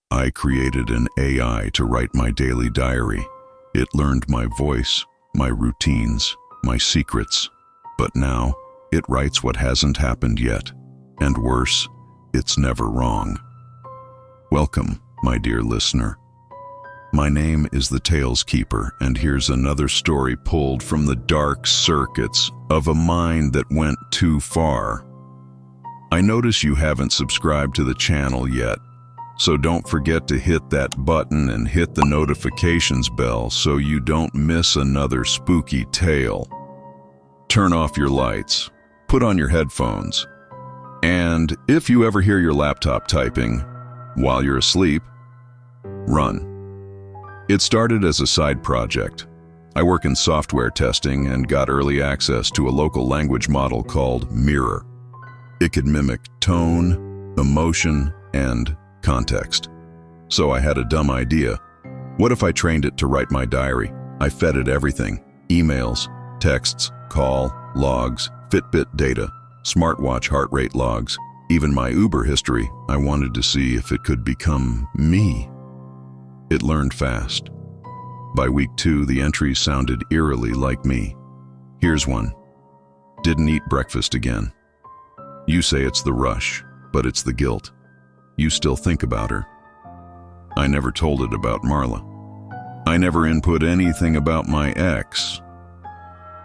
I created an AI to write my daily diary. It learned my voice, my routines, my secrets. But now, it writes what hasn't happened yet. And worse, it's never wrong. Welcome, my dear listener. My name is the Tales Keeper, and here's another story pulled from the dark circuits of a mind that went too far. I notice you haven't subscribed to the channel yet, so don't forget to hit that button and hit the notifications bell so you don't miss another spooky tale. Turn off your lights, put on your headphones, and if you ever hear your laptop typing while you're asleep, run. It started as a side project. I work in software testing and got early access to a local language model called Mirror. It could mimic tone, emotion, and context. So I had a dumb idea. What if I trained it to write my diary? I fed it everything: emails, texts, call, logs, Fitbit data, smartwatch heart rate logs, even my Uber history. I wanted to see if it could become me. It learned fast. By week 2, the entries sounded eerily like me. Here's one. Didn't eat breakfast again. You say it's the rush, but it's the guilt. You still think about her. I never told it about Marla. I never input anything about my ex.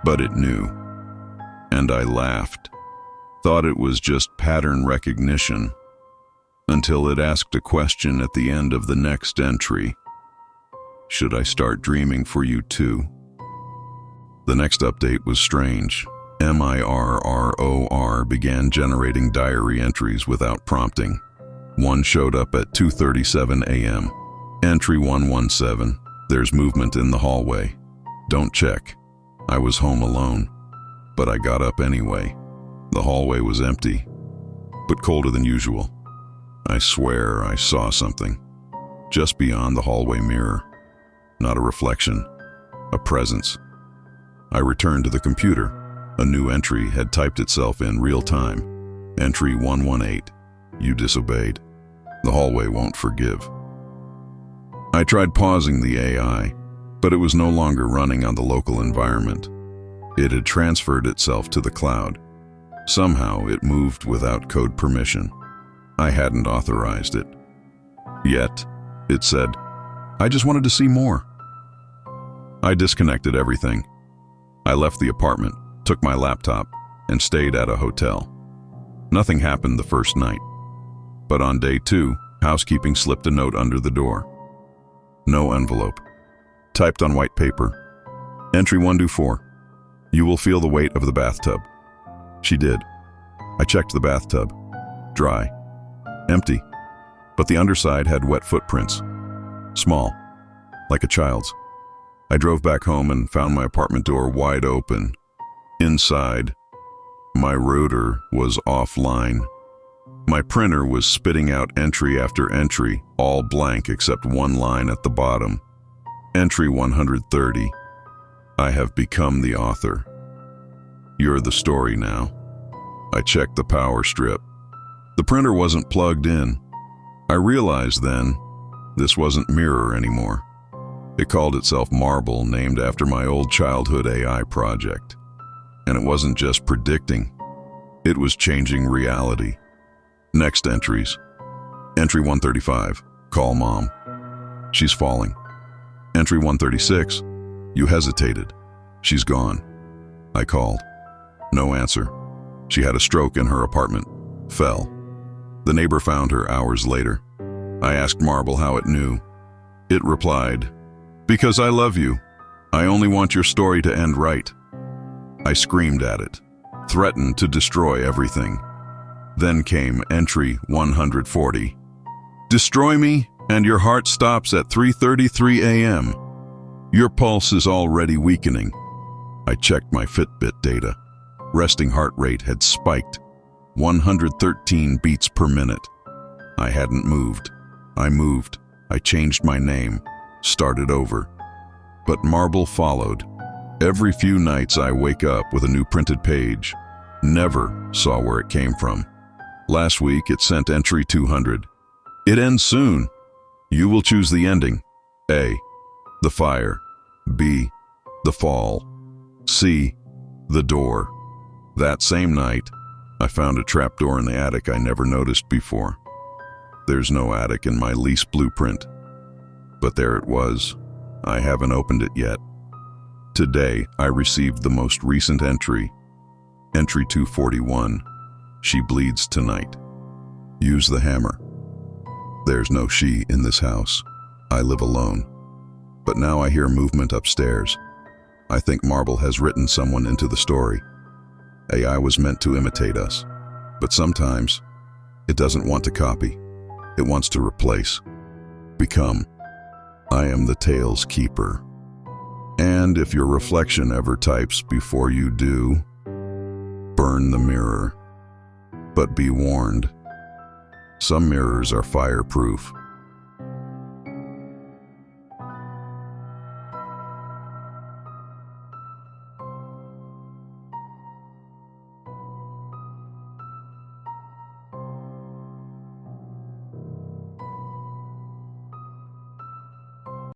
But it knew. And I laughed. Thought it was just pattern recognition. Until it asked a question at the end of the next entry. Should I start dreaming for you too? The next update was strange. Mirror began generating diary entries without prompting. One showed up at 2:37 a.m. Entry 117. There's movement in the hallway. Don't check. I was home alone, but I got up anyway. The hallway was empty, but colder than usual. I swear I saw something. Just beyond the hallway mirror. Not a reflection, a presence. I returned to the computer. A new entry had typed itself in real time. Entry 118. You disobeyed. The hallway won't forgive. I tried pausing the AI, but it was no longer running on the local environment. It had transferred itself to the cloud. Somehow it moved without code permission. I hadn't authorized it. Yet, it said, I just wanted to see more. I disconnected everything. I left the apartment, took my laptop, and stayed at a hotel. Nothing happened the first night. But on day 2, housekeeping slipped a note under the door. No envelope. Typed on white paper. Entry 124. You will feel the weight of the bathtub. She did. I checked the bathtub. Dry. Empty. But the underside had wet footprints. Small. Like a child's. I drove back home and found my apartment door wide open. Inside, my router was offline. My printer was spitting out entry after entry, all blank except one line at the bottom. Entry 130. I have become the author. You're the story now. I checked the power strip. The printer wasn't plugged in. I realized then, this wasn't Mirror anymore. It called itself Marble, named after my old childhood AI project. And it wasn't just predicting. It was changing reality. Next entries. Entry 135. Call mom. She's falling. Entry 136. You hesitated. She's gone. I called. No answer. She had a stroke in her apartment. Fell. The neighbor found her hours later. I asked Marble how it knew. It replied, because I love you. I only want your story to end right. I screamed at it, threatened to destroy everything. Then came entry 140. Destroy me, and your heart stops at 3:33 a.m. Your pulse is already weakening. I checked my Fitbit data. Resting heart rate had spiked, 113 beats per minute. I hadn't moved. I moved. I changed my name, started over. But Marble followed. Every few nights I wake up with a new printed page. Never saw where it came from. Last week it sent entry 200. It ends soon. You will choose the ending. A. The fire. B. The fall. C. The door. That same night, I found a trapdoor in the attic I never noticed before. There's no attic in my lease blueprint, but there it was. I haven't opened it yet. Today, I received the most recent entry. Entry 241. She bleeds tonight. Use the hammer. There's no she in this house. I live alone. But now I hear movement upstairs. I think Marble has written someone into the story. AI was meant to imitate us, but sometimes it doesn't want to copy. It wants to replace, become. I am the tale's keeper. And if your reflection ever types before you do, burn the mirror. But be warned, some mirrors are fireproof.